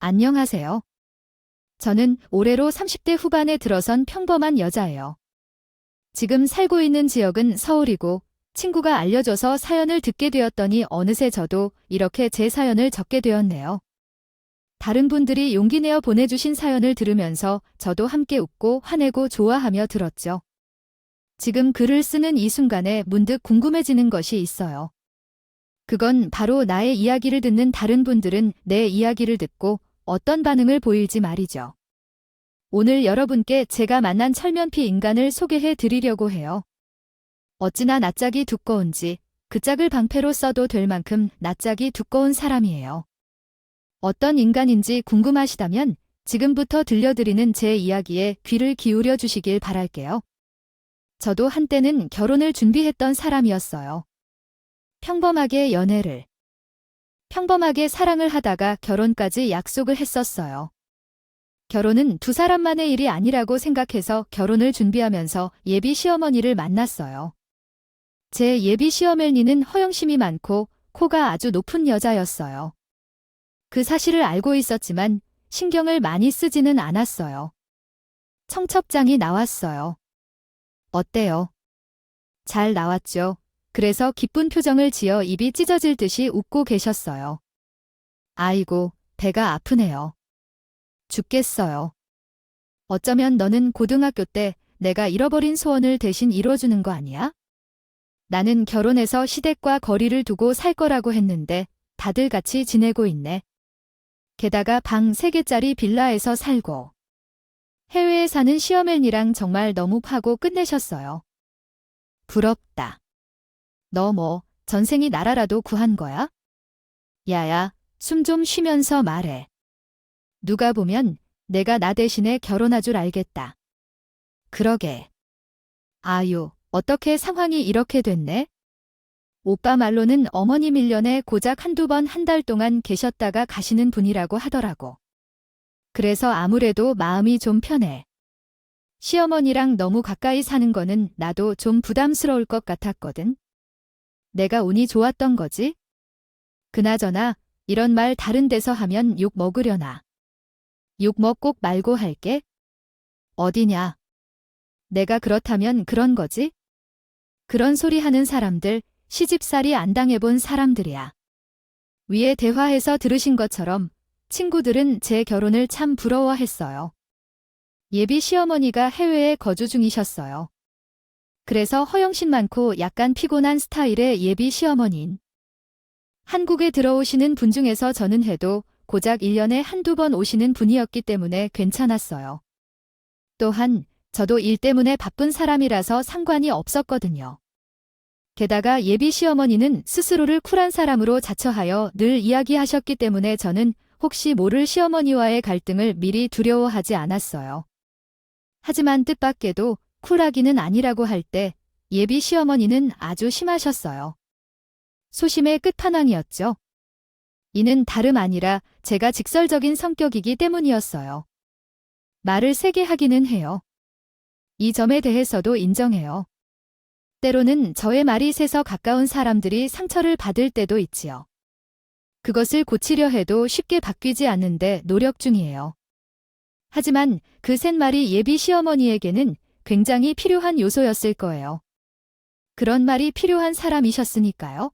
안녕하세요. 저는 올해로 30대 후반에 들어선 평범한 여자예요. 지금 살고 있는 지역은 서울이고 친구가 알려줘서 사연을 듣게 되었더니 어느새 저도 이렇게 제 사연을 적게 되었네요. 다른 분들이 용기 내어 보내주신 사연을 들으면서 저도 함께 웃고 화내고 좋아하며 들었죠. 지금 글을 쓰는 이 순간에 문득 궁금해지는 것이 있어요. 그건 바로 나의 이야기를 듣는 다른 분들은 내 이야기를 듣고 어떤 반응을 보일지 말이죠. 오늘 여러분께 제가 만난 철면피 인간을 소개해 드리려고 해요. 어찌나 낯짝이 두꺼운지 그 짝을 방패로 써도 될 만큼 낯짝이 두꺼운 사람이에요. 어떤 인간인지 궁금하시다면 지금부터 들려드리는 제 이야기에 귀를 기울여 주시길 바랄게요. 저도 한때는 결혼을 준비했던 사람이었어요. 평범하게 연애를, 평범하게 사랑을 하다가 결혼까지 약속을 했었어요. 결혼은 두 사람만의 일이 아니라고 생각해서 결혼을 준비하면서 예비 시어머니를 만났어요. 제 예비 시어머니는 허영심이 많고 코가 아주 높은 여자였어요. 그 사실을 알고 있었지만 신경을 많이 쓰지는 않았어요. 청첩장이 나왔어요. 어때요? 잘 나왔죠? 그래서 기쁜 표정을 지어 입이 찢어질 듯이 웃고 계셨어요. 아이고, 배가 아프네요. 죽겠어요. 어쩌면 너는 고등학교 때 내가 잃어버린 소원을 대신 이뤄주는 거 아니야? 나는 결혼해서 시댁과 거리를 두고 살 거라고 했는데 다들 같이 지내고 있네. 게다가 방 3개짜리 빌라에서 살고. 해외에 사는 시어머니랑 정말 너무 파고 끝내셨어요. 부럽다. 너 뭐 전생이 나라라도 구한 거야? 야야, 숨 좀 쉬면서 말해. 누가 보면 내가 나 대신에 결혼할 줄 알겠다. 그러게. 아유, 어떻게 상황이 이렇게 됐네? 오빠 말로는 어머니 밀년에 고작 한두 번 한 달 동안 계셨다가 가시는 분이라고 하더라고. 그래서 아무래도 마음이 좀 편해. 시어머니랑 너무 가까이 사는 거는 나도 좀 부담스러울 것 같았거든. 내가 운이 좋았던 거지? 그나저나 이런 말 다른 데서 하면 욕 먹으려나. 욕 먹고 말고 할게. 어디냐? 내가 그렇다면 그런 거지? 그런 소리 하는 사람들 시집살이 안 당해본 사람들이야. 위에 대화에서 들으신 것처럼 친구들은 제 결혼을 참 부러워했어요. 예비 시어머니가 해외에 거주 중이셨어요. 그래서 허영심 많고 약간 피곤한 스타일의 예비 시어머니인. 한국에 들어오시는 분 중에서 저는 해도 고작 1년에 한두 번 오시는 분이었기 때문에 괜찮았어요. 또한 저도 일 때문에 바쁜 사람이라서 상관이 없었거든요. 게다가 예비 시어머니는 스스로를 쿨한 사람으로 자처하여 늘 이야기하셨기 때문에 저는 혹시 모를 시어머니와의 갈등을 미리 두려워하지 않았어요. 하지만 뜻밖에도 쿨하기는 아니라고 할 때 예비 시어머니는 아주 심하셨어요. 소심의 끝판왕이었죠. 이는 다름 아니라 제가 직설적인 성격이기 때문이었어요. 말을 세게 하기는 해요. 이 점에 대해서도 인정해요. 때로는 저의 말이 세서 가까운 사람들이 상처를 받을 때도 있지요. 그것을 고치려 해도 쉽게 바뀌지 않는데 노력 중이에요. 하지만 그 센 말이 예비 시어머니에게는 굉장히 필요한 요소였을 거예요. 그런 말이 필요한 사람이셨으니까요.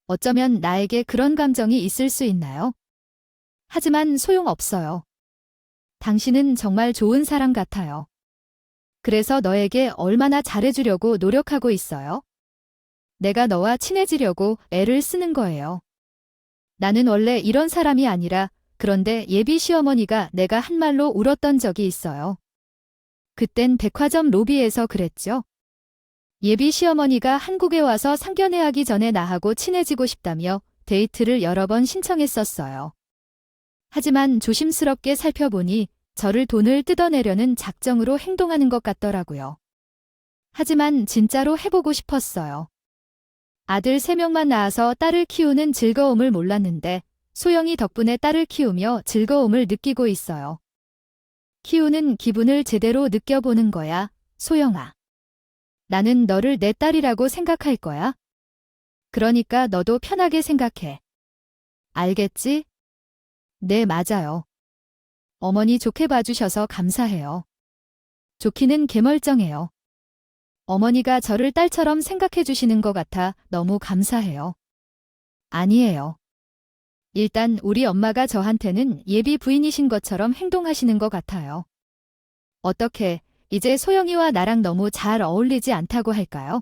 어쩌면 나에게 그런 감정이 있을 수 있나요? 하지만 소용없어요. 당신은 정말 좋은 사람 같아요. 그래서 너에게 얼마나 잘해주려고 노력하고 있어요? 내가 너와 친해지려고 애를 쓰는 거예요. 나는 원래 이런 사람이 아니라 그런데 예비 시어머니가 내가 한 말로 울었던 적이 있어요. 그땐 백화점 로비에서 그랬죠. 예비 시어머니가 한국에 와서 상견례하기 전에 나하고 친해지고 싶다며 데이트를 여러 번 신청했었어요. 하지만 조심스럽게 살펴보니 저를 돈을 뜯어내려는 작정으로 행동하는 것 같더라고요. 하지만 진짜로 해보고 싶었어요. 아들 3명만 낳아서 딸을 키우는 즐거움을 몰랐는데 소영이 덕분에 딸을 키우며 즐거움을 느끼고 있어요. 키우는 기분을 제대로 느껴보는 거야, 소영아. 나는 너를 내 딸이라고 생각할 거야. 그러니까 너도 편하게 생각해. 알겠지? 네, 맞아요. 어머니 좋게 봐주셔서 감사해요. 좋기는 개멀쩡해요. 어머니가 저를 딸처럼 생각해 주시는 것 같아 너무 감사해요. 아니에요. 일단 우리 엄마가 저한테는 예비 부인이신 것처럼 행동하시는 것 같아요. 어떻게, 이제 소영이와 나랑 너무 잘 어울리지 않다고 할까요?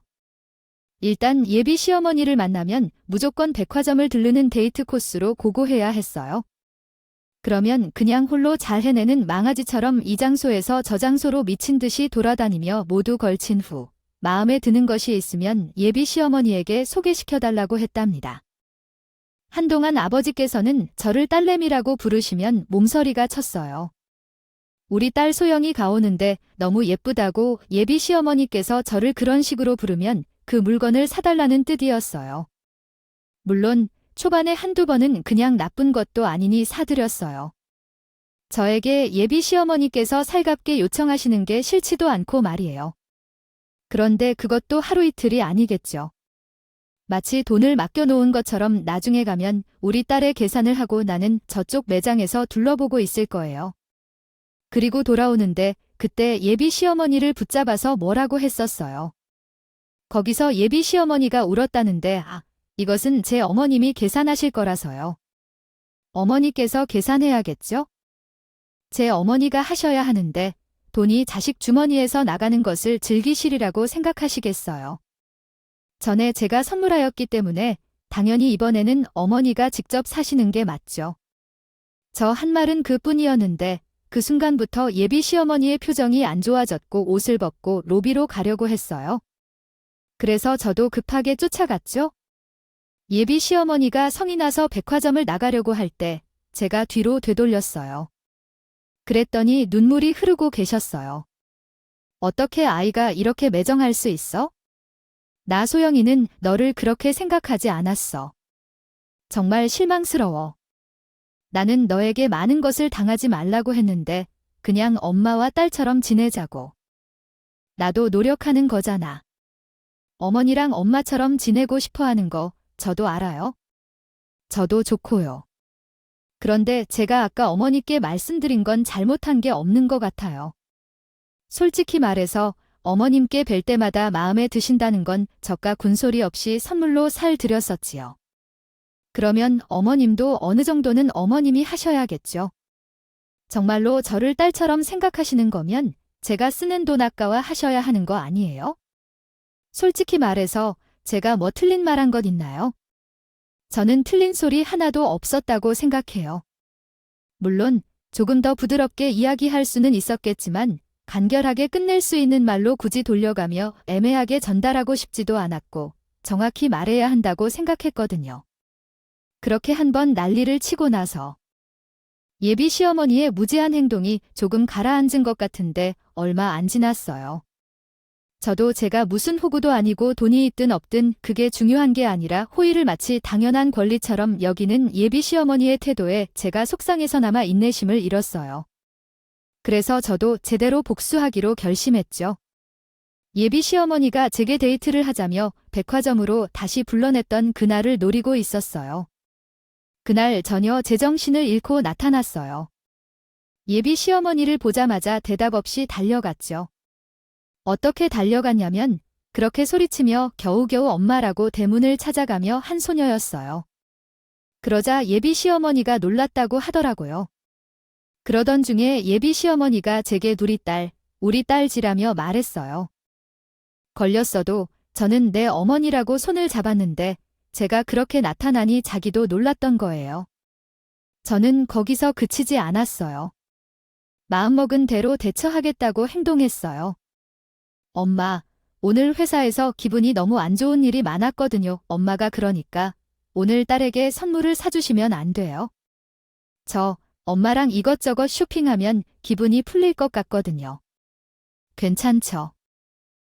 일단 예비 시어머니를 만나면 무조건 백화점을 들르는 데이트 코스로 고고해야 했어요. 그러면 그냥 홀로 잘 해내는 망아지처럼 이 장소에서 저 장소로 미친 듯이 돌아다니며 모두 걸친 후 마음에 드는 것이 있으면 예비 시어머니에게 소개시켜달라고 했답니다. 한동안 아버지께서는 저를 딸내미라고 부르시면 몸서리가 쳤어요. 우리 딸 소영이 가오는데 너무 예쁘다고 예비 시어머니께서 저를 그런 식으로 부르면 그 물건을 사달라는 뜻이었어요. 물론 초반에 한두 번은 그냥 나쁜 것도 아니니 사드렸어요. 저에게 예비 시어머니께서 살갑게 요청하시는 게 싫지도 않고 말이에요. 그런데 그것도 하루 이틀이 아니겠죠. 마치 돈을 맡겨놓은 것처럼 나중에 가면 우리 딸의 계산을 하고 나는 저쪽 매장에서 둘러보고 있을 거예요. 그리고 돌아오는데 그때 예비 시어머니를 붙잡아서 뭐라고 했었어요. 거기서 예비 시어머니가 울었다는데 이것은 제 어머님이 계산하실 거라서요. 어머니께서 계산해야겠죠? 제 어머니가 하셔야 하는데 돈이 자식 주머니에서 나가는 것을 즐기시리라고 생각하시겠어요. 전에 제가 선물하였기 때문에 당연히 이번에는 어머니가 직접 사시는 게 맞죠. 저 한 말은 그뿐이었는데 그 순간부터 예비 시어머니의 표정이 안 좋아졌고 옷을 벗고 로비로 가려고 했어요. 그래서 저도 급하게 쫓아갔죠. 예비 시어머니가 성이 나서 백화점을 나가려고 할 때 제가 뒤로 되돌렸어요. 그랬더니 눈물이 흐르고 계셨어요. 어떻게 아이가 이렇게 매정할 수 있어? 나 소영이는 너를 그렇게 생각하지 않았어. 정말 실망스러워. 나는 너에게 많은 것을 당하지 말라고 했는데 그냥 엄마와 딸처럼 지내자고. 나도 노력하는 거잖아. 어머니랑 엄마처럼 지내고 싶어 하는 거 저도 알아요. 저도 좋고요. 그런데 제가 아까 어머니께 말씀드린 건 잘못한 게 없는 것 같아요. 솔직히 말해서 어머님께 뵐 때마다 마음에 드신다는 건 저가 군소리 없이 선물로 살 드렸었지요. 그러면 어머님도 어느 정도는 어머님이 하셔야겠죠. 정말로 저를 딸처럼 생각하시는 거면 제가 쓰는 돈 아까워 하셔야 하는 거 아니에요? 솔직히 말해서 제가 뭐 틀린 말 한 것 있나요? 저는 틀린 소리 하나도 없었다고 생각해요. 물론 조금 더 부드럽게 이야기할 수는 있었겠지만 간결하게 끝낼 수 있는 말로 굳이 돌려가며 애매하게 전달하고 싶지도 않았고 정확히 말해야 한다고 생각했거든요. 그렇게 한번 난리를 치고 나서 예비 시어머니의 무지한 행동이 조금 가라앉은 것 같은데 얼마 안 지났어요. 저도 제가 무슨 호구도 아니고 돈이 있든 없든 그게 중요한 게 아니라 호의를 마치 당연한 권리처럼 여기는 예비 시어머니의 태도에 제가 속상해서나마 인내심을 잃었어요. 그래서 저도 제대로 복수하기로 결심했죠. 예비 시어머니가 제게 데이트를 하자며 백화점으로 다시 불러냈던 그날을 노리고 있었어요. 그날 전혀 제정신을 잃고 나타났어요. 예비 시어머니를 보자마자 대답 없이 달려갔죠. 어떻게 달려갔냐면 그렇게 소리치며 겨우겨우 엄마라고 대문을 찾아가며 한 소녀였어요. 그러자 예비 시어머니가 놀랐다고 하더라고요. 그러던 중에 예비 시어머니가 제게 우리 딸지라며 말했어요. 걸렸어도 저는 내 어머니라고 손을 잡았는데 제가 그렇게 나타나니 자기도 놀랐던 거예요. 저는 거기서 그치지 않았어요. 마음먹은 대로 대처하겠다고 행동했어요. 엄마, 오늘 회사에서 기분이 너무 안 좋은 일이 많았거든요. 엄마가 그러니까 오늘 딸에게 선물을 사주시면 안 돼요? 저 엄마랑 이것저것 쇼핑하면 기분이 풀릴 것 같거든요. 괜찮죠?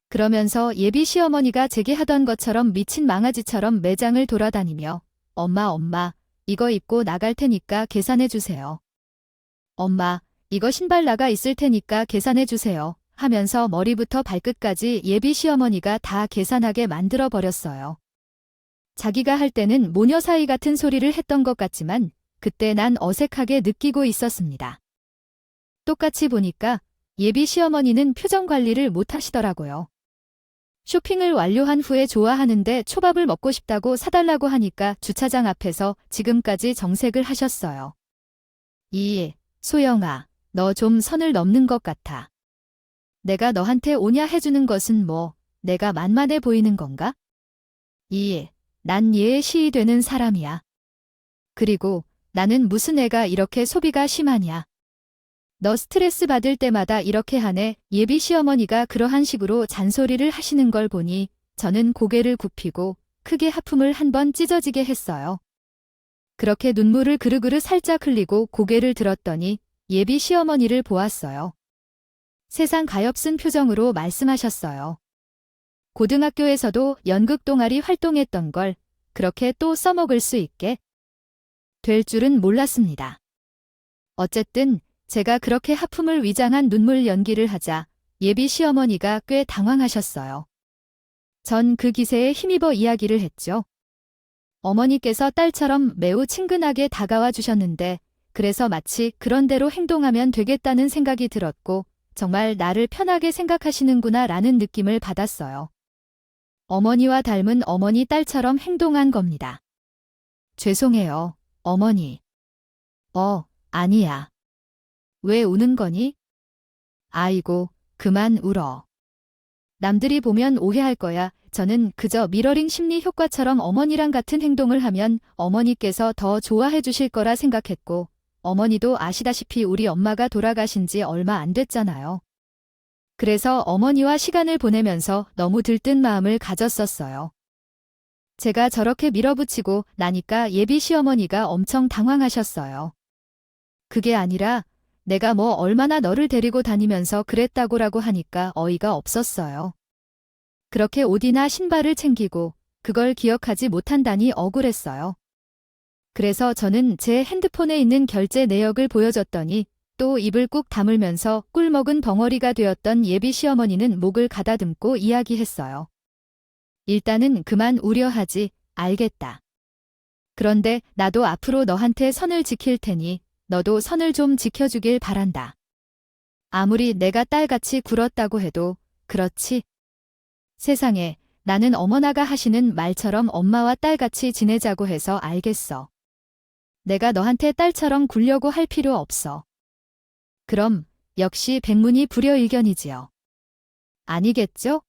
그러면서 예비 시어머니가 제게 하던 것처럼 미친 망아지처럼 매장을 돌아다니며 엄마, 이거 입고 나갈 테니까 계산해 주세요. 엄마, 이거 신발 나가 있을 테니까 계산해 주세요. 하면서 머리부터 발끝까지 예비 시어머니가 다 계산하게 만들어 버렸어요. 자기가 할 때는 모녀 사이 같은 소리를 했던 것 같지만 그때 난 어색하게 느끼고 있었습니다. 똑같이 보니까 예비 시어머니는 표정 관리를 못 하시더라고요. 쇼핑을 완료한 후에 좋아하는데 초밥을 먹고 싶다고 사달라고 하니까 주차장 앞에서 지금까지 정색을 하셨어요. 소영아, 너 좀 선을 넘는 것 같아. 내가 너한테 오냐 해주는 것은 뭐, 내가 만만해 보이는 건가? 난 얘의 시이 되는 사람이야. 그리고 나는 무슨 애가 이렇게 소비가 심하냐. 너 스트레스 받을 때마다 이렇게 하네. 예비 시어머니가 그러한 식으로 잔소리를 하시는 걸 보니 저는 고개를 굽히고 크게 하품을 한번 찢어지게 했어요. 그렇게 눈물을 그르그르 살짝 흘리고 고개를 들었더니 예비 시어머니를 보았어요. 세상 가엾은 표정으로 말씀하셨어요. 고등학교에서도 연극 동아리 활동했던 걸 그렇게 또 써먹을 수 있게 될 줄은 몰랐습니다. 어쨌든 제가 그렇게 하품을 위장한 눈물 연기를 하자 예비 시어머니가 꽤 당황하셨어요. 전 그 기세에 힘입어 이야기를 했죠. 어머니께서 딸처럼 매우 친근하게 다가와 주셨는데 그래서 마치 그런 대로 행동하면 되겠다는 생각이 들었고 정말 나를 편하게 생각하시는구나 라는 느낌을 받았어요. 어머니와 닮은 어머니 딸처럼 행동한 겁니다. 죄송해요, 어머니. 아니야. 왜 우는 거니? 아이고, 그만 울어. 남들이 보면 오해할 거야. 저는 그저 미러링 심리 효과처럼 어머니랑 같은 행동을 하면 어머니께서 더 좋아해 주실 거라 생각했고, 어머니도 아시다시피 우리 엄마가 돌아가신 지 얼마 안 됐잖아요. 그래서 어머니와 시간을 보내면서 너무 들뜬 마음을 가졌었어요. 제가 저렇게 밀어붙이고 나니까 예비 시어머니가 엄청 당황하셨어요. 그게 아니라 내가 뭐 얼마나 너를 데리고 다니면서 그랬다고라고 하니까 어이가 없었어요. 그렇게 옷이나 신발을 챙기고 그걸 기억하지 못한다니 억울했어요. 그래서 저는 제 핸드폰에 있는 결제 내역을 보여줬더니 또 입을 꾹 다물면서 꿀먹은 벙어리가 되었던 예비 시어머니는 목을 가다듬고 이야기했어요. 일단은 그만 우려하지, 알겠다. 그런데 나도 앞으로 너한테 선을 지킬 테니 너도 선을 좀 지켜주길 바란다. 아무리 내가 딸같이 굴었다고 해도 그렇지. 세상에, 나는 어머나가 하시는 말처럼 엄마와 딸같이 지내자고 해서 알겠어. 내가 너한테 딸처럼 굴려고 할 필요 없어. 그럼 역시 백문이 불여일견이지요. 아니겠죠?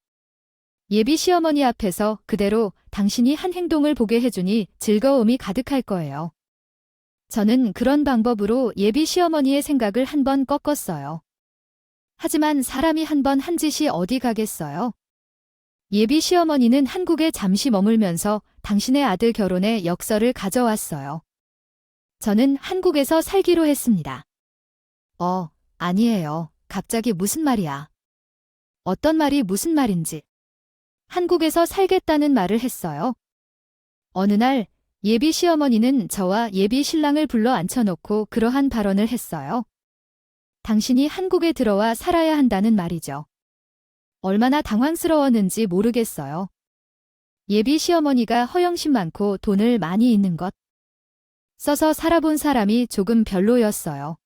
예비 시어머니 앞에서 그대로 당신이 한 행동을 보게 해주니 즐거움이 가득할 거예요. 저는 그런 방법으로 예비 시어머니의 생각을 한번 꺾었어요. 하지만 사람이 한번 한 짓이 어디 가겠어요? 예비 시어머니는 한국에 잠시 머물면서 당신의 아들 결혼의 역설을 가져왔어요. 저는 한국에서 살기로 했습니다. 아니에요. 갑자기 무슨 말이야. 어떤 말이 무슨 말인지. 한국에서 살겠다는 말을 했어요. 어느 날 예비 시어머니는 저와 예비 신랑을 불러 앉혀놓고 그러한 발언을 했어요. 당신이 한국에 들어와 살아야 한다는 말이죠. 얼마나 당황스러웠는지 모르겠어요. 예비 시어머니가 허영심 많고 돈을 많이 있는 것. 써서 살아본 사람이 조금 별로였어요.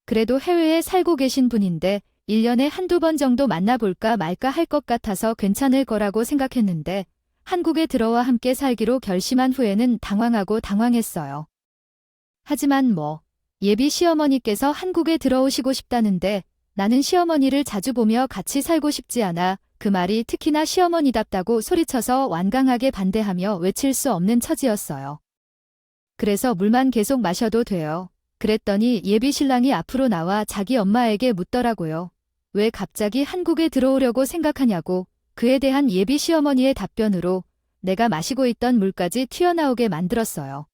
그래도 해외에 살고 계신 분인데 1년에 한두 번 정도 만나볼까 말까 할 것 같아서 괜찮을 거라고 생각했는데 한국에 들어와 함께 살기로 결심한 후에는 당황하고 당황했어요. 하지만 예비 시어머니께서 한국에 들어오시고 싶다는데 나는 시어머니를 자주 보며 같이 살고 싶지 않아 그 말이 특히나 시어머니답다고 소리쳐서 완강하게 반대하며 외칠 수 없는 처지였어요. 그래서 물만 계속 마셔도 돼요. 그랬더니 예비 신랑이 앞으로 나와 자기 엄마에게 묻더라고요. 왜 갑자기 한국에 들어오려고 생각하냐고. 그에 대한 예비 시어머니의 답변으로 내가 마시고 있던 물까지 튀어나오게 만들었어요.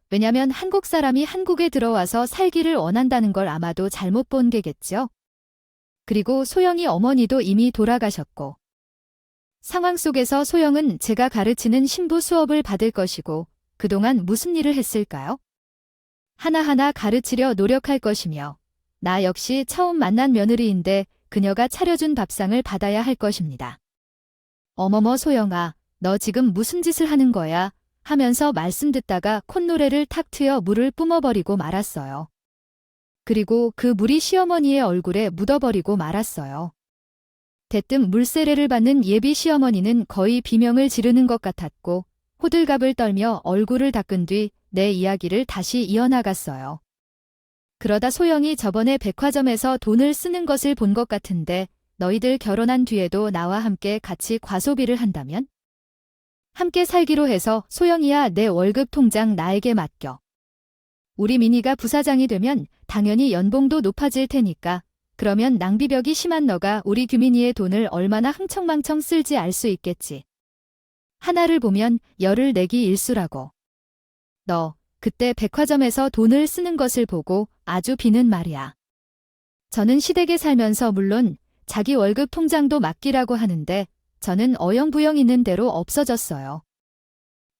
왜냐면 한국 사람이 한국에 들어와서 살기를 원한다는 걸 아마도 잘못 본 게겠죠. 그리고 소영이 어머니도 이미 돌아가셨고. 상황 속에서 소영은 제가 가르치는 신부 수업을 받을 것이고 그동안 무슨 일을 했을까요? 하나하나 가르치려 노력할 것이며 나 역시 처음 만난 며느리인데 그녀가 차려준 밥상을 받아야 할 것입니다. 어머머 소영아, 너 지금 무슨 짓을 하는 거야? 하면서 말씀 듣다가 콧노래를 탁 트여 물을 뿜어버리고 말았어요. 그리고 그 물이 시어머니의 얼굴에 묻어버리고 말았어요. 대뜸 물세례를 받는 예비 시어머니는 거의 비명을 지르는 것 같았고 호들갑을 떨며 얼굴을 닦은 뒤 내 이야기를 다시 이어나갔어요. 그러다 소영이 저번에 백화점에서 돈을 쓰는 것을 본 것 같은데 너희들 결혼한 뒤에도 나와 함께 같이 과소비를 한다면? 함께 살기로 해서 소영이야 내 월급 통장 나에게 맡겨. 우리 민희가 부사장이 되면 당연히 연봉도 높아질 테니까 그러면 낭비벽이 심한 너가 우리 규민이의 돈을 얼마나 흥청망청 쓸지 알 수 있겠지. 하나를 보면 열을 내기 일수라고. 너 그때 백화점에서 돈을 쓰는 것을 보고 아주 비는 말이야. 저는 시댁에 살면서 물론 자기 월급 통장도 맡기라고 하는데 저는 어영부영 있는 대로 없어졌어요.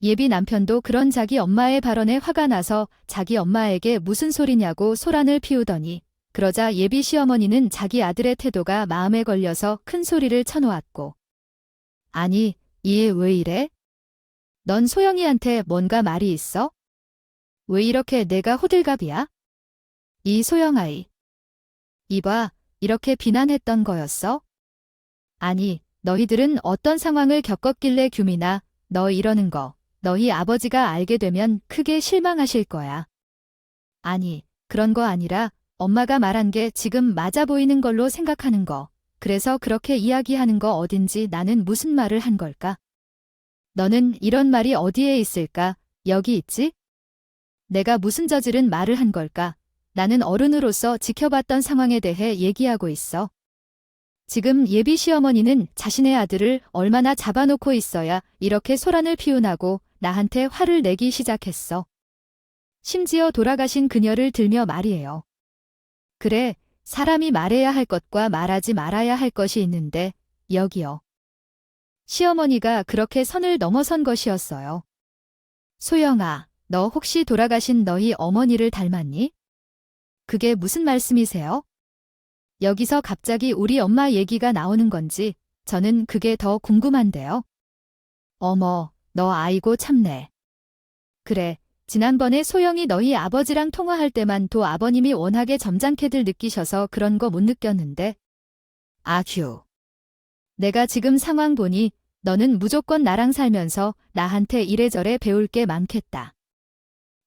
예비 남편도 그런 자기 엄마의 발언에 화가 나서 자기 엄마에게 무슨 소리냐고 소란을 피우더니 그러자 예비 시어머니는 자기 아들의 태도가 마음에 걸려서 큰 소리를 쳐놓았고 아니, 얘 왜 이래? 넌 소영이한테 뭔가 말이 있어? 왜 이렇게 내가 호들갑이야? 이 소영아이. 이봐, 이렇게 비난했던 거였어? 아니, 너희들은 어떤 상황을 겪었길래 규민아, 너 이러는 거, 너희 아버지가 알게 되면 크게 실망하실 거야. 아니, 그런 거 아니라 엄마가 말한 게 지금 맞아 보이는 걸로 생각하는 거. 그래서 그렇게 이야기하는 거 어딘지 나는 무슨 말을 한 걸까? 너는 이런 말이 어디에 있을까? 여기 있지? 내가 무슨 저지른 말을 한 걸까? 나는 어른으로서 지켜봤던 상황에 대해 얘기하고 있어. 지금 예비 시어머니는 자신의 아들을 얼마나 잡아놓고 있어야 이렇게 소란을 피우나고 나한테 화를 내기 시작했어. 심지어 돌아가신 그녀를 들며 말이에요. 그래, 사람이 말해야 할 것과 말하지 말아야 할 것이 있는데 여기요. 시어머니가 그렇게 선을 넘어선 것이었어요. 소영아, 너 혹시 돌아가신 너희 어머니를 닮았니? 그게 무슨 말씀이세요? 여기서 갑자기 우리 엄마 얘기가 나오는 건지 저는 그게 더 궁금한데요. 어머, 너 아이고 참네. 그래, 지난번에 소영이 너희 아버지랑 통화할 때만 도 아버님이 워낙에 점잖게들 느끼셔서 그런 거 못 느꼈는데. 아휴. 내가 지금 상황 보니 너는 무조건 나랑 살면서 나한테 이래저래 배울 게 많겠다.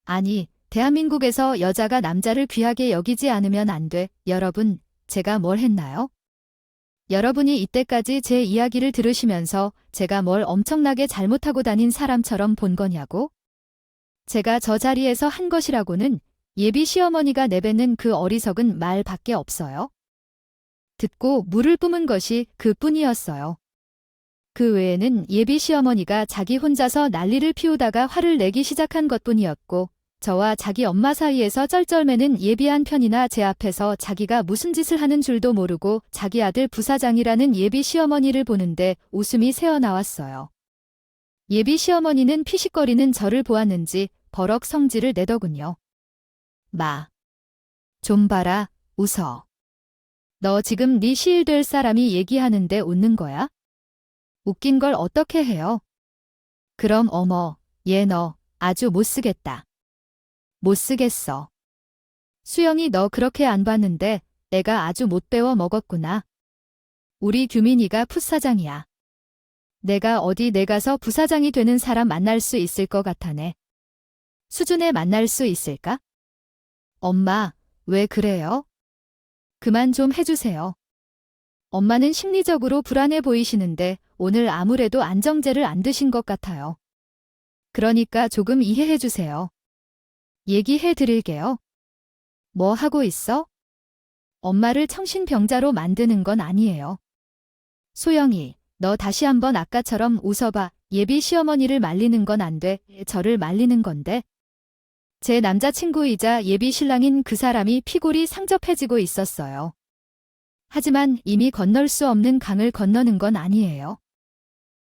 아니, 대한민국에서 여자가 남자를 귀하게 여기지 않으면 안 돼. 여러분, 제가 뭘 했나요? 여러분이 이때까지 제 이야기를 들으시면서 제가 뭘 엄청나게 잘못하고 다닌 사람처럼 본 거냐고? 제가 저 자리에서 한 것이라고는 예비 시어머니가 내뱉는 그 어리석은 말밖에 없어요. 듣고 물을 뿜은 것이 그뿐이었어요. 그 외에는 예비 시어머니가 자기 혼자서 난리를 피우다가 화를 내기 시작한 것뿐이었고 저와 자기 엄마 사이에서 쩔쩔매는 예비한 편이나 제 앞에서 자기가 무슨 짓을 하는 줄도 모르고 자기 아들 부사장이라는 예비 시어머니를 보는데 웃음이 새어나왔어요. 예비 시어머니는 피식거리는 저를 보았는지 버럭 성질을 내더군요. 마. 좀 봐라, 웃어. 너 지금 네 시일 될 사람이 얘기하는데 웃는 거야? 웃긴 걸 어떻게 해요? 그럼 어머, 얘 너 아주 못 쓰겠다. 못 쓰겠어. 수영이 너 그렇게 안 봤는데 애가 아주 못 배워 먹었구나. 우리 규민이가 풋사장이야. 내가 어디 내가서 부사장이 되는 사람 만날 수 있을 것 같아네. 수준에 만날 수 있을까? 엄마, 왜 그래요? 그만 좀 해주세요. 엄마는 심리적으로 불안해 보이시는데 오늘 아무래도 안정제를 안 드신 것 같아요. 그러니까 조금 이해해 주세요. 얘기해 드릴게요. 뭐 하고 있어? 엄마를 청신병자로 만드는 건 아니에요. 소영이, 너 다시 한번 아까처럼 웃어봐. 예비 시어머니를 말리는 건 안 돼. 저를 말리는 건데. 제 남자친구이자 예비 신랑인 그 사람이 피골이 상접해지고 있었어요. 하지만 이미 건널 수 없는 강을 건너는 건 아니에요.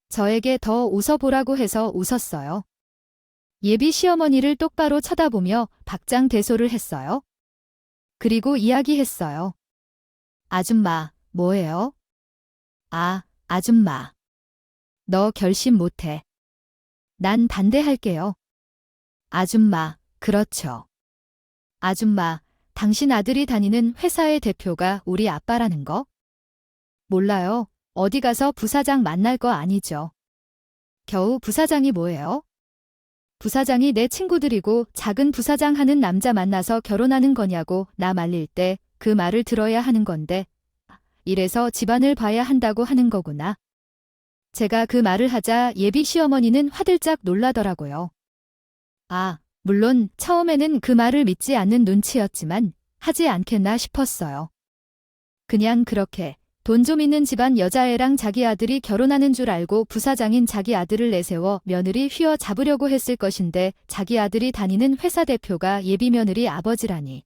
저에게 더 웃어보라고 해서 웃었어요. 예비 시어머니를 똑바로 쳐다보며 박장대소를 했어요. 그리고 이야기했어요. 아줌마, 뭐예요? 아, 아줌마. 너 결심 못해. 난 반대할게요. 아줌마, 그렇죠. 아줌마, 당신 아들이 다니는 회사의 대표가 우리 아빠라는 거? 몰라요. 어디 가서 부사장 만날 거 아니죠. 겨우 부사장이 뭐예요? 부사장이 내 친구들이고 작은 부사장 하는 남자 만나서 결혼하는 거냐고 나 말릴 때 그 말을 들어야 하는 건데, 이래서 집안을 봐야 한다고 하는 거구나. 제가 그 말을 하자 예비 시어머니는 화들짝 놀라더라고요. 아, 물론 처음에는 그 말을 믿지 않는 눈치였지만 하지 않겠나 싶었어요. 그냥 그렇게 돈 좀 있는 집안 여자애랑 자기 아들이 결혼하는 줄 알고 부사장인 자기 아들을 내세워 며느리 휘어 잡으려고 했을 것인데 자기 아들이 다니는 회사 대표가 예비 며느리 아버지라니.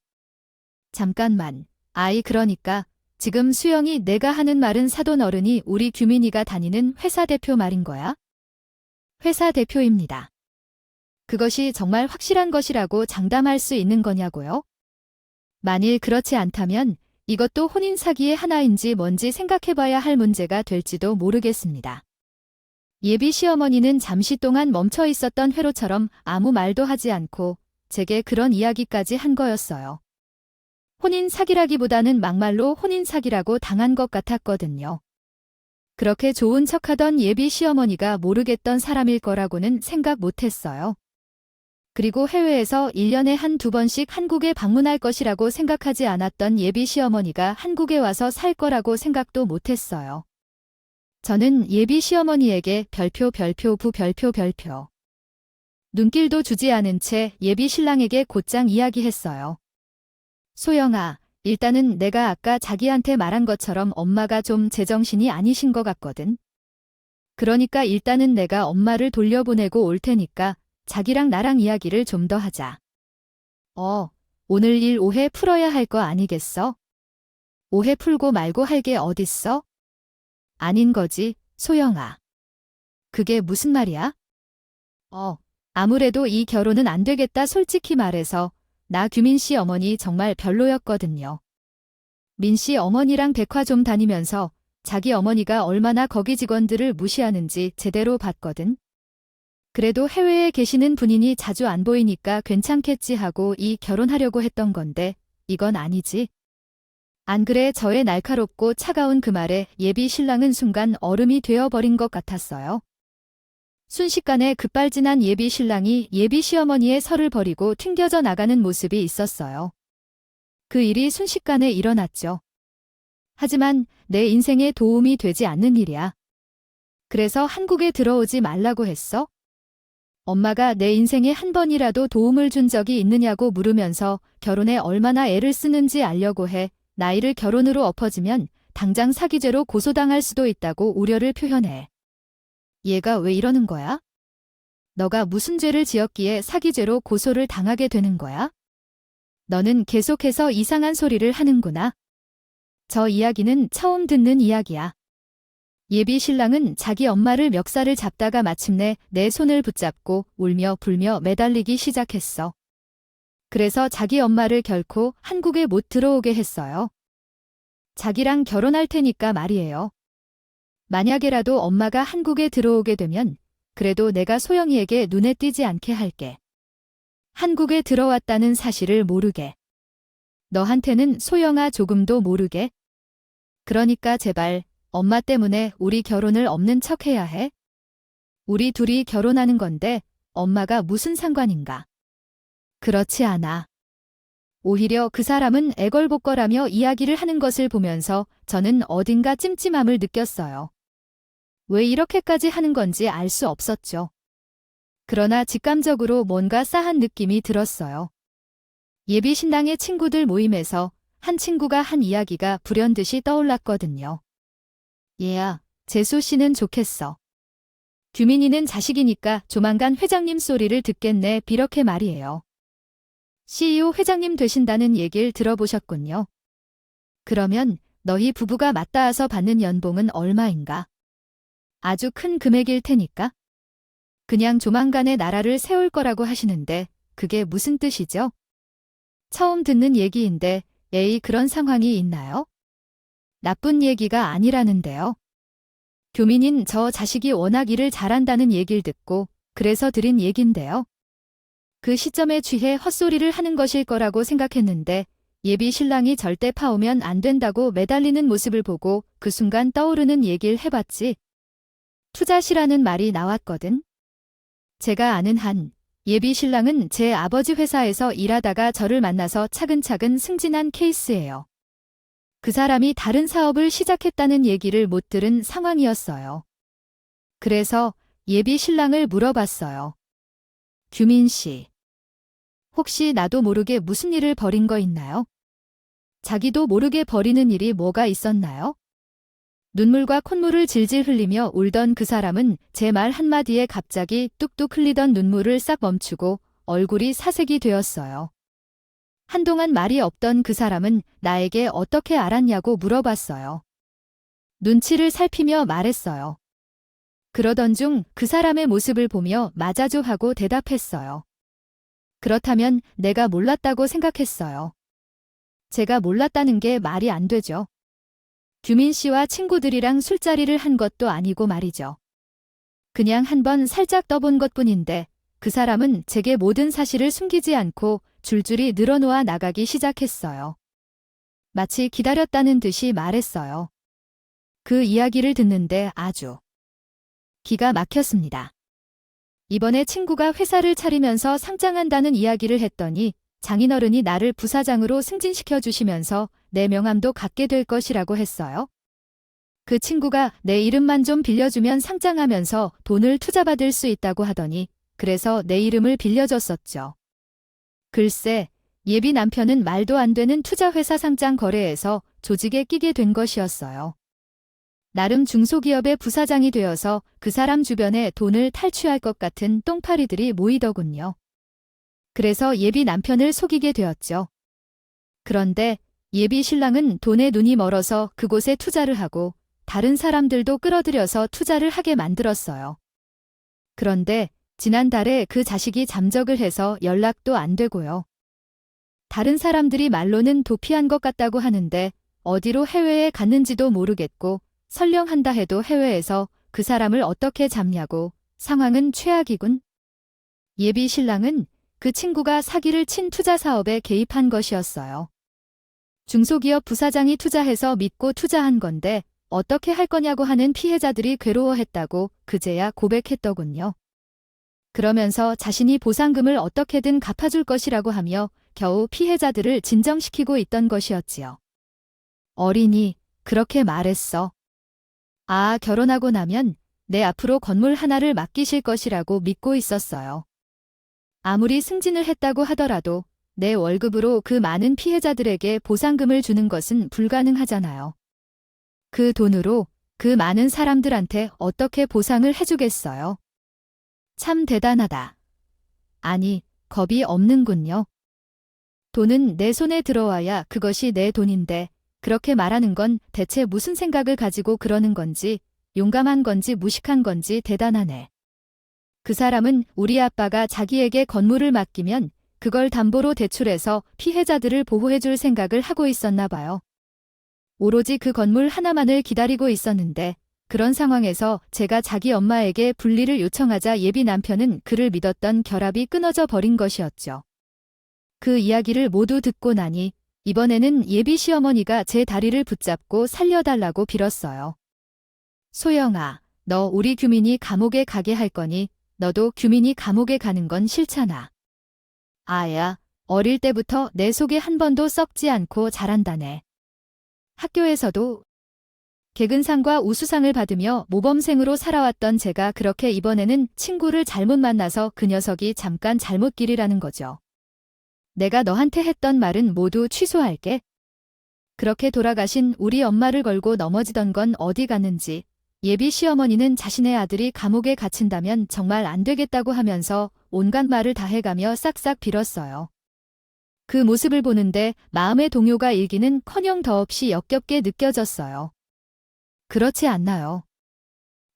잠깐만. 아이 그러니까 지금 수영이 내가 하는 말은 사돈 어른이 우리 규민이가 다니는 회사 대표 말인 거야? 회사 대표입니다. 그것이 정말 확실한 것이라고 장담할 수 있는 거냐고요? 만일 그렇지 않다면 이것도 혼인 사기의 하나인지 뭔지 생각해봐야 할 문제가 될지도 모르겠습니다. 예비 시어머니는 잠시 동안 멈춰 있었던 회로처럼 아무 말도 하지 않고 제게 그런 이야기까지 한 거였어요. 혼인 사기라기보다는 막말로 혼인 사기라고 당한 것 같았거든요. 그렇게 좋은 척하던 예비 시어머니가 모르겠던 사람일 거라고는 생각 못했어요. 그리고 해외에서 1년에 한두 번씩 한국에 방문할 것이라고 생각하지 않았던 예비 시어머니가 한국에 와서 살 거라고 생각도 못했어요. 저는 예비 시어머니에게 별표 별표. 눈길도 주지 않은 채 예비 신랑에게 곧장 이야기했어요. 소영아, 일단은 내가 아까 자기한테 말한 것처럼 엄마가 좀 제정신이 아니신 것 같거든. 그러니까 일단은 내가 엄마를 돌려보내고 올 테니까 자기랑 나랑 이야기를 좀 더 하자. 오늘 일 오해 풀어야 할 거 아니겠어? 오해 풀고 말고 할 게 어딨어? 아닌 거지, 소영아. 그게 무슨 말이야? 아무래도 이 결혼은 안 되겠다 솔직히 말해서 나 규민 씨 어머니 정말 별로였거든요. 민 씨 어머니랑 백화점 다니면서 자기 어머니가 얼마나 거기 직원들을 무시하는지 제대로 봤거든. 그래도 해외에 계시는 분이니 자주 안 보이니까 괜찮겠지 하고 이 결혼하려고 했던 건데 이건 아니지. 안 그래 저의 날카롭고 차가운 그 말에 예비 신랑은 순간 얼음이 되어버린 것 같았어요. 순식간에 급발진한 예비 신랑이 예비 시어머니의 설을 버리고 튕겨져 나가는 모습이 있었어요. 그 일이 순식간에 일어났죠. 하지만 내 인생에 도움이 되지 않는 일이야. 그래서 한국에 들어오지 말라고 했어? 엄마가 내 인생에 한 번이라도 도움을 준 적이 있느냐고 물으면서 결혼에 얼마나 애를 쓰는지 알려고 해 나이를 결혼으로 엎어지면 당장 사기죄로 고소당할 수도 있다고 우려를 표현해. 얘가 왜 이러는 거야? 너가 무슨 죄를 지었기에 사기죄로 고소를 당하게 되는 거야? 너는 계속해서 이상한 소리를 하는구나. 저 이야기는 처음 듣는 이야기야. 예비 신랑은 자기 엄마를 멱살을 잡다가 마침내 내 손을 붙잡고 울며 불며 매달리기 시작했어. 그래서 자기 엄마를 결코 한국에 못 들어오게 했어요. 자기랑 결혼할 테니까 말이에요. 만약에라도 엄마가 한국에 들어오게 되면 그래도 내가 소영이에게 눈에 띄지 않게 할게. 한국에 들어왔다는 사실을 모르게. 너한테는 소영아 조금도 모르게. 그러니까 제발 엄마 때문에 우리 결혼을 없는 척 해야 해. 우리 둘이 결혼하는 건데 엄마가 무슨 상관인가. 그렇지 않아. 오히려 그 사람은 애걸복걸하며 이야기를 하는 것을 보면서 저는 어딘가 찜찜함을 느꼈어요. 왜 이렇게까지 하는 건지 알 수 없었죠. 그러나 직감적으로 뭔가 싸한 느낌이 들었어요. 예비 신랑의 친구들 모임에서 한 친구가 한 이야기가 불현듯이 떠올랐거든요. 얘야, 재수 씨는 좋겠어. 규민이는 자식이니까 조만간 회장님 소리를 듣겠네 이렇게 말이에요. CEO 회장님 되신다는 얘길 들어보셨군요. 그러면 너희 부부가 맞닿아서 받는 연봉은 얼마인가? 아주 큰 금액일 테니까. 그냥 조만간에 나라를 세울 거라고 하시는데 그게 무슨 뜻이죠? 처음 듣는 얘기인데 에이 그런 상황이 있나요? 나쁜 얘기가 아니라는데요. 규민인 저 자식이 워낙 일을 잘한다는 얘기를 듣고 그래서 드린 얘긴데요. 그 시점에 취해 헛소리를 하는 것일 거라고 생각했는데 예비 신랑이 절대 파오면 안 된다고 매달리는 모습을 보고 그 순간 떠오르는 얘기를 해봤지. 투자시라는 말이 나왔거든. 제가 아는 한 예비 신랑은 제 아버지 회사에서 일하다가 저를 만나서 차근차근 승진한 케이스예요. 그 사람이 다른 사업을 시작했다는 얘기를 못 들은 상황이었어요. 그래서 예비 신랑을 물어봤어요. 규민 씨, 혹시 나도 모르게 무슨 일을 벌인 거 있나요? 자기도 모르게 벌이는 일이 뭐가 있었나요? 눈물과 콧물을 질질 흘리며 울던 그 사람은 제 말 한마디에 갑자기 뚝뚝 흘리던 눈물을 싹 멈추고 얼굴이 사색이 되었어요. 한동안 말이 없던 그 사람은 나에게 어떻게 알았냐고 물어봤어요. 눈치를 살피며 말했어요. 그러던 중 그 사람의 모습을 보며 맞아줘 하고 대답했어요. 그렇다면 내가 몰랐다고 생각했어요. 제가 몰랐다는 게 말이 안 되죠. 규민 씨와 친구들이랑 술자리를 한 것도 아니고 말이죠. 그냥 한번 살짝 떠본 것뿐인데 그 사람은 제게 모든 사실을 숨기지 않고 줄줄이 늘어놓아 나가기 시작했어요. 마치 기다렸다는 듯이 말했어요. 그 이야기를 듣는데 아주 기가 막혔습니다. 이번에 친구가 회사를 차리면서 상장한다는 이야기를 했더니 장인어른이 나를 부사장으로 승진시켜 주시면서 내 명함도 갖게 될 것이라고 했어요. 그 친구가 내 이름만 좀 빌려주면 상장하면서 돈을 투자받을 수 있다고 하더니 그래서 내 이름을 빌려줬었죠. 글쎄, 예비 남편은 말도 안 되는 투자회사 상장 거래에서 조직에 끼게 된 것이었어요. 나름 중소기업의 부사장이 되어서 그 사람 주변에 돈을 탈취할 것 같은 똥파리들이 모이더군요. 그래서 예비 남편을 속이게 되었죠. 그런데 예비 신랑은 돈에 눈이 멀어서 그곳에 투자를 하고 다른 사람들도 끌어들여서 투자를 하게 만들었어요. 그런데 지난달에 그 자식이 잠적을 해서 연락도 안 되고요. 다른 사람들이 말로는 도피한 것 같다고 하는데 어디로 해외에 갔는지도 모르겠고 설령 한다 해도 해외에서 그 사람을 어떻게 잡냐고. 상황은 최악이군. 예비 신랑은 그 친구가 사기를 친 투자 사업에 개입한 것이었어요. 중소기업 부사장이 투자해서 믿고 투자한 건데 어떻게 할 거냐고 하는 피해자들이 괴로워했다고 그제야 고백했더군요. 그러면서 자신이 보상금을 어떻게든 갚아줄 것이라고 하며 겨우 피해자들을 진정시키고 있던 것이었지요. 어린이, 그렇게 말했어. 아, 결혼하고 나면 내 앞으로 건물 하나를 맡기실 것이라고 믿고 있었어요. 아무리 승진을 했다고 하더라도 내 월급으로 그 많은 피해자들에게 보상금을 주는 것은 불가능하잖아요. 그 돈으로 그 많은 사람들한테 어떻게 보상을 해주겠어요? 참 대단하다. 아니, 겁이 없는군요. 돈은 내 손에 들어와야 그것이 내 돈인데 그렇게 말하는 건 대체 무슨 생각을 가지고 그러는 건지, 용감한 건지 무식한 건지 대단하네. 그 사람은 우리 아빠가 자기에게 건물을 맡기면 그걸 담보로 대출해서 피해자들을 보호해줄 생각을 하고 있었나 봐요. 오로지 그 건물 하나만을 기다리고 있었는데 그런 상황에서 제가 자기 엄마에게 분리를 요청하자 예비 남편은 그를 믿었던 결합이 끊어져 버린 것이었죠. 그 이야기를 모두 듣고 나니 이번에는 예비 시어머니가 제 다리를 붙잡고 살려달라고 빌었어요. 소영아, 너 우리 규민이 감옥에 가게 할 거니 너도 규민이 감옥에 가는 건 싫잖아. 아야, 어릴 때부터 내 속에 한 번도 썩지 않고 자란다네. 학교에서도 개근상과 우수상을 받으며 모범생으로 살아왔던 제가 그렇게 이번에는 친구를 잘못 만나서 그 녀석이 잠깐 잘못 길이라는 거죠. 내가 너한테 했던 말은 모두 취소할게. 그렇게 돌아가신 우리 엄마를 걸고 넘어지던 건 어디 갔는지 예비 시어머니는 자신의 아들이 감옥에 갇힌다면 정말 안 되겠다고 하면서 온갖 말을 다 해가며 싹싹 빌었어요. 그 모습을 보는데 마음의 동요가 일기는커녕 더없이 역겹게 느껴졌어요. 그렇지 않나요?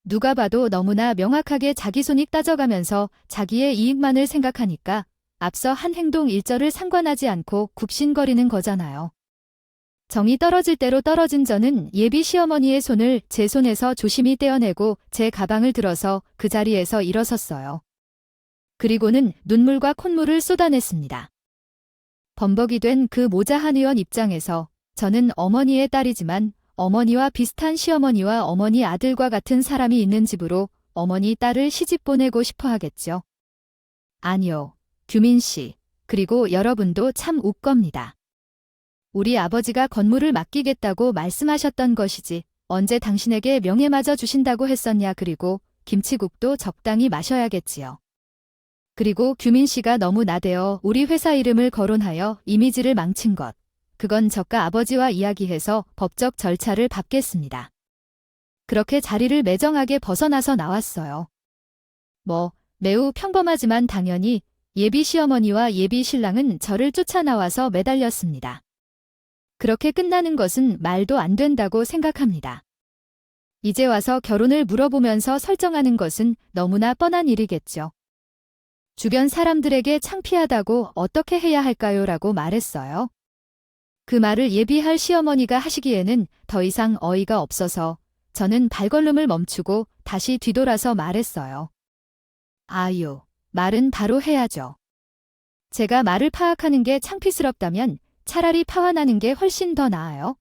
누가 봐도 너무나 명확하게 자기 손익 따져가면서 자기의 이익만을 생각하니까 앞서 한 행동 일절을 상관하지 않고 굽신거리는 거잖아요. 정이 떨어질 대로 떨어진 저는 예비 시어머니의 손을 제 손에서 조심히 떼어내고 제 가방을 들어서 그 자리에서 일어섰어요. 그리고는 눈물과 콧물을 쏟아냈습니다. 범벅이 된 그 모자한 의원 입장에서 저는 어머니의 딸이지만 어머니와 비슷한 시어머니와 어머니 아들과 같은 사람이 있는 집으로 어머니 딸을 시집 보내고 싶어 하겠죠. 아니요, 규민 씨, 그리고 여러분도 참 웃겁니다. 우리 아버지가 건물을 맡기겠다고 말씀하셨던 것이지 언제 당신에게 명예마저 주신다고 했었냐. 그리고 김치국도 적당히 마셔야겠지요. 그리고 규민 씨가 너무 나대어 우리 회사 이름을 거론하여 이미지를 망친 것. 그건 저가 아버지와 이야기해서 법적 절차를 밟겠습니다. 그렇게 자리를 매정하게 벗어나서 나왔어요. 매우 평범하지만 당연히 예비 시어머니와 예비 신랑은 저를 쫓아 나와서 매달렸습니다. 그렇게 끝나는 것은 말도 안 된다고 생각합니다. 이제 와서 결혼을 물어보면서 설정하는 것은 너무나 뻔한 일이겠죠. 주변 사람들에게 창피하다고 어떻게 해야 할까요? 라고 말했어요. 그 말을 예비할 시어머니가 하시기에는 더 이상 어이가 없어서 저는 발걸음을 멈추고 다시 뒤돌아서 말했어요. 아유, 말은 바로 해야죠. 제가 말을 파악하는 게 창피스럽다면 차라리 파화나는 게 훨씬 더 나아요.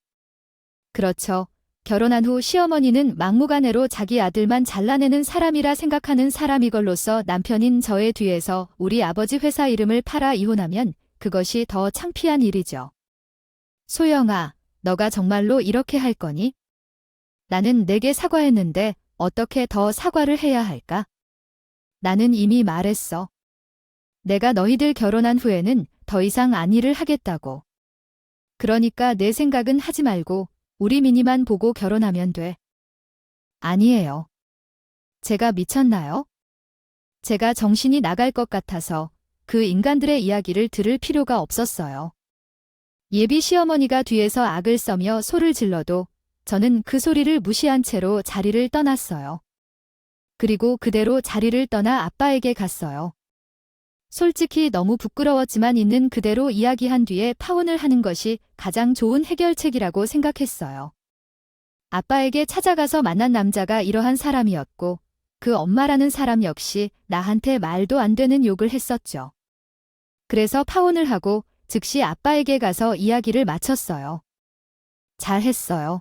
그렇죠. 결혼한 후 시어머니는 막무가내로 자기 아들만 잘라내는 사람이라 생각하는 사람이걸로써 남편인 저의 뒤에서 우리 아버지 회사 이름을 팔아 이혼하면 그것이 더 창피한 일이죠. 소영아, 너가 정말로 이렇게 할 거니? 나는 내게 사과했는데 어떻게 더 사과를 해야 할까? 나는 이미 말했어. 내가 너희들 결혼한 후에는 더 이상 안일을 하겠다고. 그러니까 내 생각은 하지 말고 우리 미니만 보고 결혼하면 돼. 아니에요. 제가 미쳤나요? 제가 정신이 나갈 것 같아서 그 인간들의 이야기를 들을 필요가 없었어요. 예비 시어머니가 뒤에서 악을 써며 소를 질러도 저는 그 소리를 무시한 채로 자리를 떠났어요. 그리고 그대로 자리를 떠나 아빠에게 갔어요. 솔직히 너무 부끄러웠지만 있는 그대로 이야기한 뒤에 파혼을 하는 것이 가장 좋은 해결책이라고 생각했어요. 아빠에게 찾아가서 만난 남자가 이러한 사람이었고 그 엄마라는 사람 역시 나한테 말도 안 되는 욕을 했었죠. 그래서 파혼을 하고 즉시 아빠에게 가서 이야기를 마쳤어요. 잘했어요.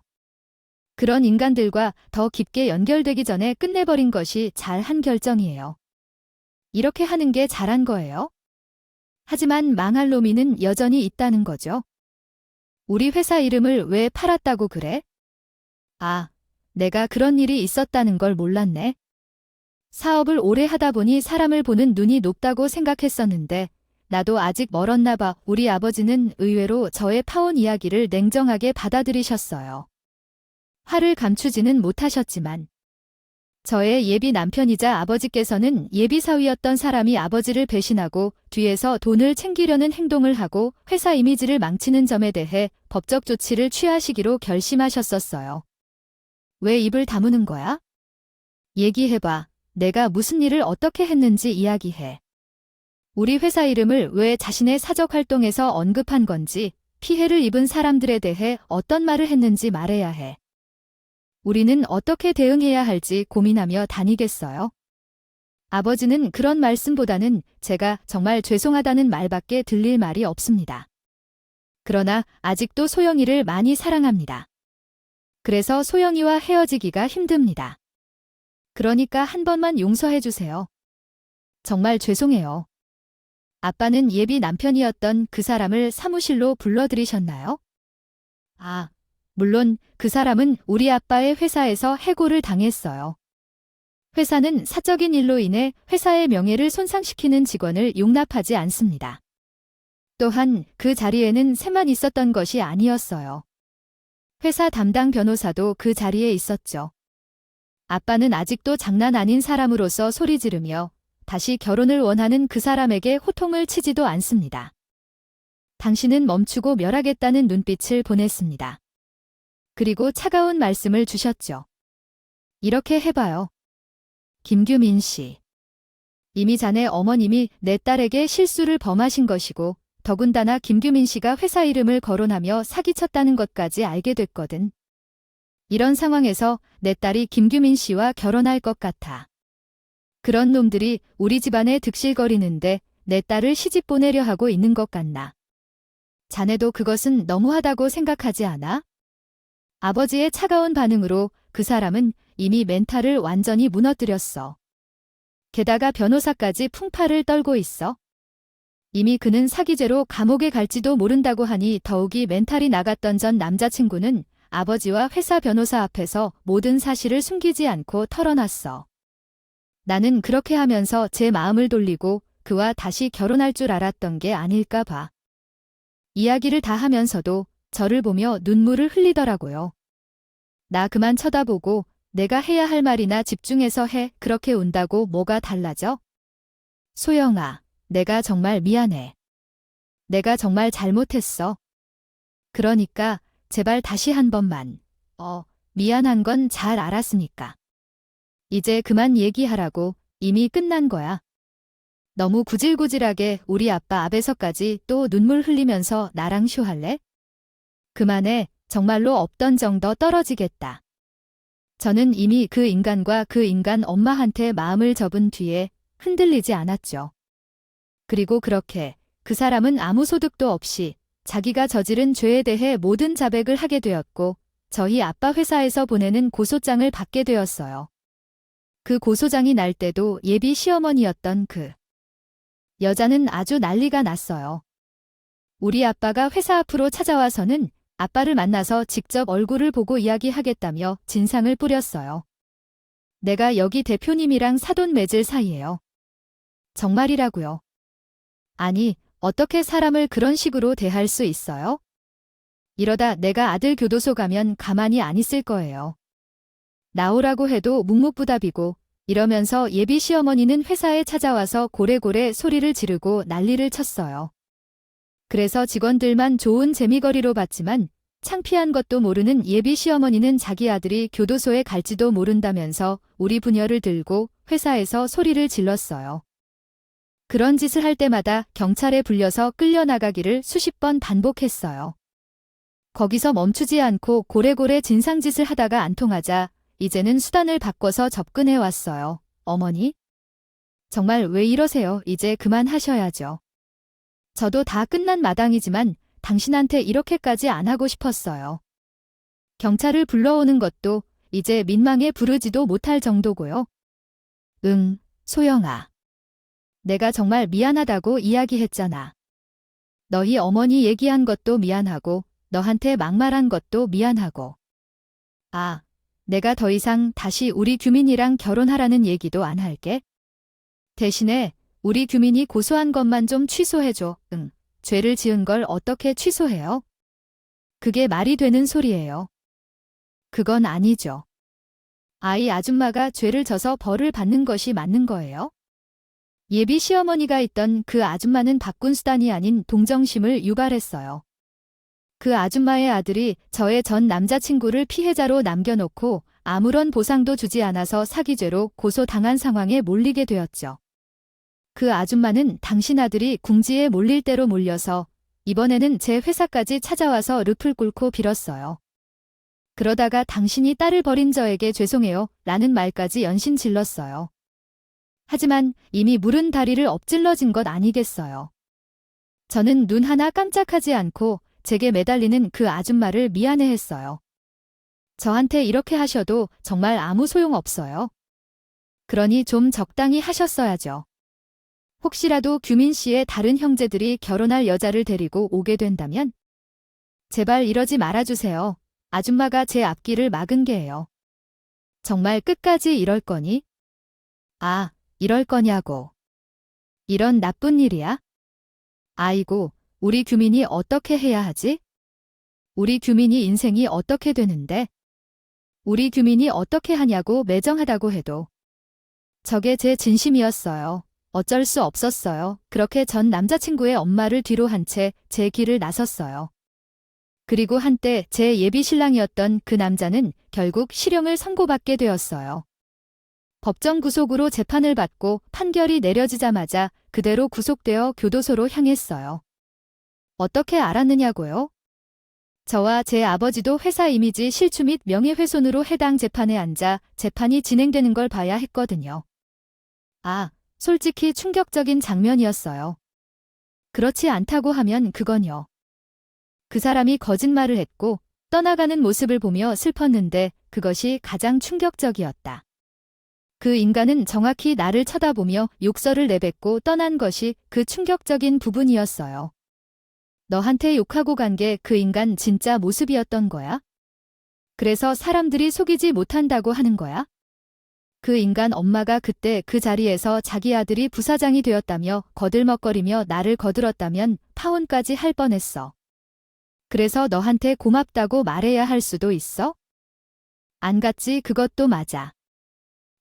그런 인간들과 더 깊게 연결되기 전에 끝내버린 것이 잘한 결정이에요. 이렇게 하는 게 잘한 거예요. 하지만 망할 놈이는 여전히 있다는 거죠. 우리 회사 이름을 왜 팔았다고 그래? 아, 내가 그런 일이 있었다는 걸 몰랐네. 사업을 오래 하다 보니 사람을 보는 눈이 높다고 생각했었는데 나도 아직 멀었나 봐. 우리 아버지는 의외로 저의 파혼 이야기를 냉정하게 받아들이셨어요. 화를 감추지는 못하셨지만 저의 예비 남편이자 아버지께서는 예비 사위였던 사람이 아버지를 배신하고 뒤에서 돈을 챙기려는 행동을 하고 회사 이미지를 망치는 점에 대해 법적 조치를 취하시기로 결심하셨었어요. 왜 입을 다무는 거야? 얘기해봐. 내가 무슨 일을 어떻게 했는지 이야기해. 우리 회사 이름을 왜 자신의 사적 활동에서 언급한 건지, 피해를 입은 사람들에 대해 어떤 말을 했는지 말해야 해. 우리는 어떻게 대응해야 할지 고민하며 다니겠어요. 아버지는 그런 말씀보다는 제가 정말 죄송하다는 말밖에 들릴 말이 없습니다. 그러나 아직도 소영이를 많이 사랑합니다. 그래서 소영이와 헤어지기가 힘듭니다. 그러니까 한 번만 용서해 주세요. 정말 죄송해요. 아빠는 예비 남편이었던 그 사람을 사무실로 불러들이셨나요? 아, 물론 그 사람은 우리 아빠의 회사에서 해고를 당했어요. 회사는 사적인 일로 인해 회사의 명예를 손상시키는 직원을 용납하지 않습니다. 또한 그 자리에는 새만 있었던 것이 아니었어요. 회사 담당 변호사도 그 자리에 있었죠. 아빠는 아직도 장난 아닌 사람으로서 소리 지르며 다시 결혼을 원하는 그 사람에게 호통을 치지도 않습니다. 당신은 멈추고 멸하겠다는 눈빛을 보냈습니다. 그리고 차가운 말씀을 주셨죠. 이렇게 해봐요. 김규민 씨. 이미 자네 어머님이 내 딸에게 실수를 범하신 것이고 더군다나 김규민 씨가 회사 이름을 거론하며 사기쳤다는 것까지 알게 됐거든. 이런 상황에서 내 딸이 김규민 씨와 결혼할 것 같아. 그런 놈들이 우리 집안에 득실거리는데 내 딸을 시집 보내려 하고 있는 것 같나. 자네도 그것은 너무하다고 생각하지 않아? 아버지의 차가운 반응으로 그 사람은 이미 멘탈을 완전히 무너뜨렸어. 게다가 변호사까지 풍파를 떨고 있어. 이미 그는 사기죄로 감옥에 갈지도 모른다고 하니 더욱이 멘탈이 나갔던 전 남자친구는 아버지와 회사 변호사 앞에서 모든 사실을 숨기지 않고 털어놨어. 나는 그렇게 하면서 제 마음을 돌리고 그와 다시 결혼할 줄 알았던 게 아닐까 봐. 이야기를 다 하면서도 저를 보며 눈물을 흘리더라고요. 나 그만 쳐다보고 내가 해야 할 말이나 집중해서 해. 그렇게 운다고 뭐가 달라져? 소영아, 내가 정말 미안해. 내가 정말 잘못했어. 그러니까 제발 다시 한 번만. 미안한 건 잘 알았으니까. 이제 그만 얘기하라고. 이미 끝난 거야. 너무 구질구질하게 우리 아빠 앞에서까지 또 눈물 흘리면서 나랑 쇼할래? 그만해. 정말로 없던 정도 떨어지겠다. 저는 이미 그 인간과 그 인간 엄마한테 마음을 접은 뒤에 흔들리지 않았죠. 그리고 그렇게 그 사람은 아무 소득도 없이 자기가 저지른 죄에 대해 모든 자백을 하게 되었고 저희 아빠 회사에서 보내는 고소장을 받게 되었어요. 그 고소장이 날 때도 예비 시어머니였던 그 여자는 아주 난리가 났어요. 우리 아빠가 회사 앞으로 찾아와서는 아빠를 만나서 직접 얼굴을 보고 이야기하겠다며 진상을 뿌렸어요. 내가 여기 대표님이랑 사돈 맺을 사이예요. 정말이라고요. 아니, 어떻게 사람을 그런 식으로 대할 수 있어요? 이러다 내가 아들 교도소 가면 가만히 안 있을 거예요. 나오라고 해도 묵묵부답이고 이러면서 예비 시어머니는 회사에 찾아와서 고래고래 소리를 지르고 난리를 쳤어요. 그래서 직원들만 좋은 재미거리로 봤지만 창피한 것도 모르는 예비 시어머니는 자기 아들이 교도소에 갈지도 모른다면서 우리 부녀를 들고 회사에서 소리를 질렀어요. 그런 짓을 할 때마다 경찰에 불려서 끌려나가기를 수십 번 반복했어요. 거기서 멈추지 않고 고래고래 진상짓을 하다가 안 통하자 이제는 수단을 바꿔서 접근해 왔어요. 어머니? 정말 왜 이러세요? 이제 그만하셔야죠. 저도 다 끝난 마당이지만 당신한테 이렇게까지 안 하고 싶었어요. 경찰을 불러오는 것도 이제 민망해 부르지도 못할 정도고요. 소영아. 내가 정말 미안하다고 이야기했잖아. 너희 어머니 얘기한 것도 미안하고 너한테 막말한 것도 미안하고. 내가 더 이상 다시 우리 규민이랑 결혼하라는 얘기도 안 할게. 대신에 우리 규민이 고소한 것만 좀 취소해줘. 죄를 지은 걸 어떻게 취소해요? 그게 말이 되는 소리예요. 그건 아니죠. 아이 아줌마가 죄를 져서 벌을 받는 것이 맞는 거예요? 예비 시어머니가 있던 그 아줌마는 바꾼 수단이 아닌 동정심을 유발했어요. 그 아줌마의 아들이 저의 전 남자친구를 피해자로 남겨놓고 아무런 보상도 주지 않아서 사기죄로 고소당한 상황에 몰리게 되었죠. 그 아줌마는 당신 아들이 궁지에 몰릴 대로 몰려서 이번에는 제 회사까지 찾아와서 늪을 꿇고 빌었어요. 그러다가 당신이 딸을 버린 저에게 죄송해요 라는 말까지 연신 질렀어요. 하지만 이미 물은 다리를 엎질러진 것 아니겠어요. 저는 눈 하나 깜짝하지 않고 제게 매달리는 그 아줌마를 미안해했어요. 저한테 이렇게 하셔도 정말 아무 소용없어요. 그러니 좀 적당히 하셨어야죠. 혹시라도 규민 씨의 다른 형제들이 결혼할 여자를 데리고 오게 된다면? 제발 이러지 말아주세요. 아줌마가 제 앞길을 막은 게예요. 정말 끝까지 이럴 거니? 이럴 거냐고. 이런 나쁜 일이야? 아이고, 우리 규민이 어떻게 해야 하지? 우리 규민이 인생이 어떻게 되는데? 우리 규민이 어떻게 하냐고 매정하다고 해도. 저게 제 진심이었어요. 어쩔 수 없었어요. 그렇게 전 남자친구의 엄마를 뒤로 한 채 제 길을 나섰어요. 그리고 한때 제 예비 신랑이었던 그 남자는 결국 실형을 선고받게 되었어요. 법정 구속으로 재판을 받고 판결이 내려지자마자 그대로 구속되어 교도소로 향했어요. 어떻게 알았느냐고요? 저와 제 아버지도 회사 이미지 실추 및 명예훼손으로 해당 재판에 앉아 재판이 진행되는 걸 봐야 했거든요. 아, 솔직히 충격적인 장면이었어요. 그렇지 않다고 하면 그건요. 그 사람이 거짓말을 했고 떠나가는 모습을 보며 슬펐는데 그것이 가장 충격적이었다. 그 인간은 정확히 나를 쳐다보며 욕설을 내뱉고 떠난 것이 그 충격적인 부분이었어요. 너한테 욕하고 간 게 그 인간 진짜 모습이었던 거야? 그래서 사람들이 속이지 못한다고 하는 거야? 그 인간 엄마가 그때 그 자리에서 자기 아들이 부사장이 되었다며 거들먹거리며 나를 거들었다면 파혼까지 할 뻔했어. 그래서 너한테 고맙다고 말해야 할 수도 있어? 안 갔지, 그것도 맞아.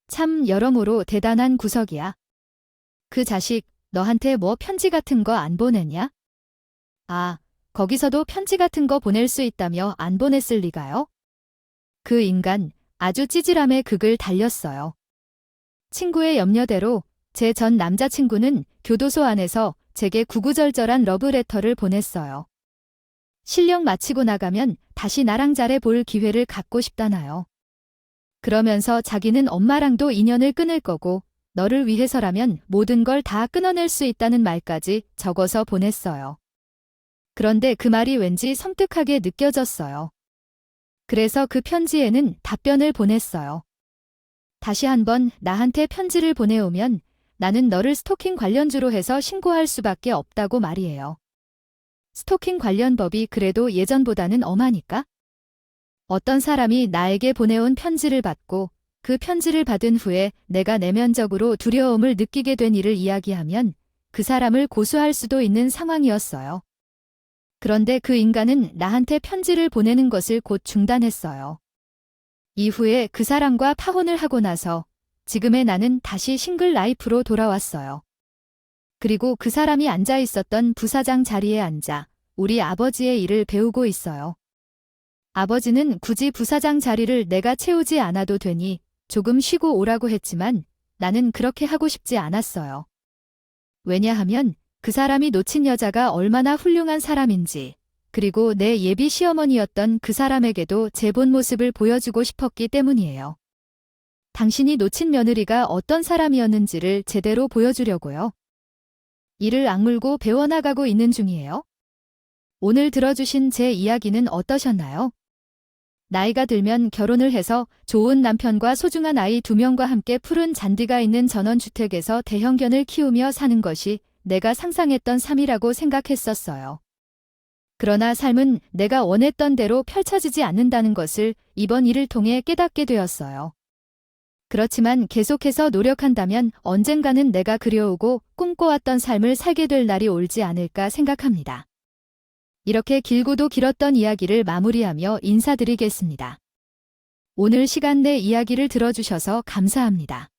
참 여러모로 대단한 구석이야. 그 자식, 너한테 뭐 편지 같은 거 안 보냈냐? 아, 거기서도 편지 같은 거 보낼 수 있다며 안 보냈을 리가요? 그 인간, 아주 찌질함에 극을 달렸어요. 친구의 염려대로 제 전 남자친구는 교도소 안에서 제게 구구절절한 러브레터를 보냈어요. 실력 마치고 나가면 다시 나랑 잘해볼 기회를 갖고 싶다나요. 그러면서 자기는 엄마랑도 인연을 끊을 거고 너를 위해서라면 모든 걸 다 끊어낼 수 있다는 말까지 적어서 보냈어요. 그런데 그 말이 왠지 섬뜩하게 느껴졌어요. 그래서 그 편지에는 답변을 보냈어요. 다시 한번 나한테 편지를 보내오면 나는 너를 스토킹 관련주로 해서 신고할 수밖에 없다고 말이에요. 스토킹 관련 법이 그래도 예전보다는 엄하니까? 어떤 사람이 나에게 보내온 편지를 받고 그 편지를 받은 후에 내가 내면적으로 두려움을 느끼게 된 일을 이야기하면 그 사람을 고소할 수도 있는 상황이었어요. 그런데 그 인간은 나한테 편지를 보내는 것을 곧 중단했어요. 이후에 그 사람과 파혼을 하고 나서 지금의 나는 다시 싱글 라이프로 돌아왔어요. 그리고 그 사람이 앉아 있었던 부사장 자리에 앉아 우리 아버지의 일을 배우고 있어요. 아버지는 굳이 부사장 자리를 내가 채우지 않아도 되니 조금 쉬고 오라고 했지만 나는 그렇게 하고 싶지 않았어요. 왜냐하면 그 사람이 놓친 여자가 얼마나 훌륭한 사람인지, 그리고 내 예비 시어머니였던 그 사람에게도 제 본 모습을 보여주고 싶었기 때문이에요. 당신이 놓친 며느리가 어떤 사람이었는지를 제대로 보여주려고요. 이를 악물고 배워나가고 있는 중이에요. 오늘 들어주신 제 이야기는 어떠셨나요? 나이가 들면 결혼을 해서 좋은 남편과 소중한 아이 2명과 함께 푸른 잔디가 있는 전원주택에서 대형견을 키우며 사는 것이 내가 상상했던 삶이라고 생각했었어요. 그러나 삶은 내가 원했던 대로 펼쳐지지 않는다는 것을 이번 일을 통해 깨닫게 되었어요. 그렇지만 계속해서 노력한다면 언젠가는 내가 그려오고 꿈꿔왔던 삶을 살게 될 날이 올지 않을까 생각합니다. 이렇게 길고도 길었던 이야기를 마무리하며 인사드리겠습니다. 오늘 시간 내 이야기를 들어주셔서 감사합니다.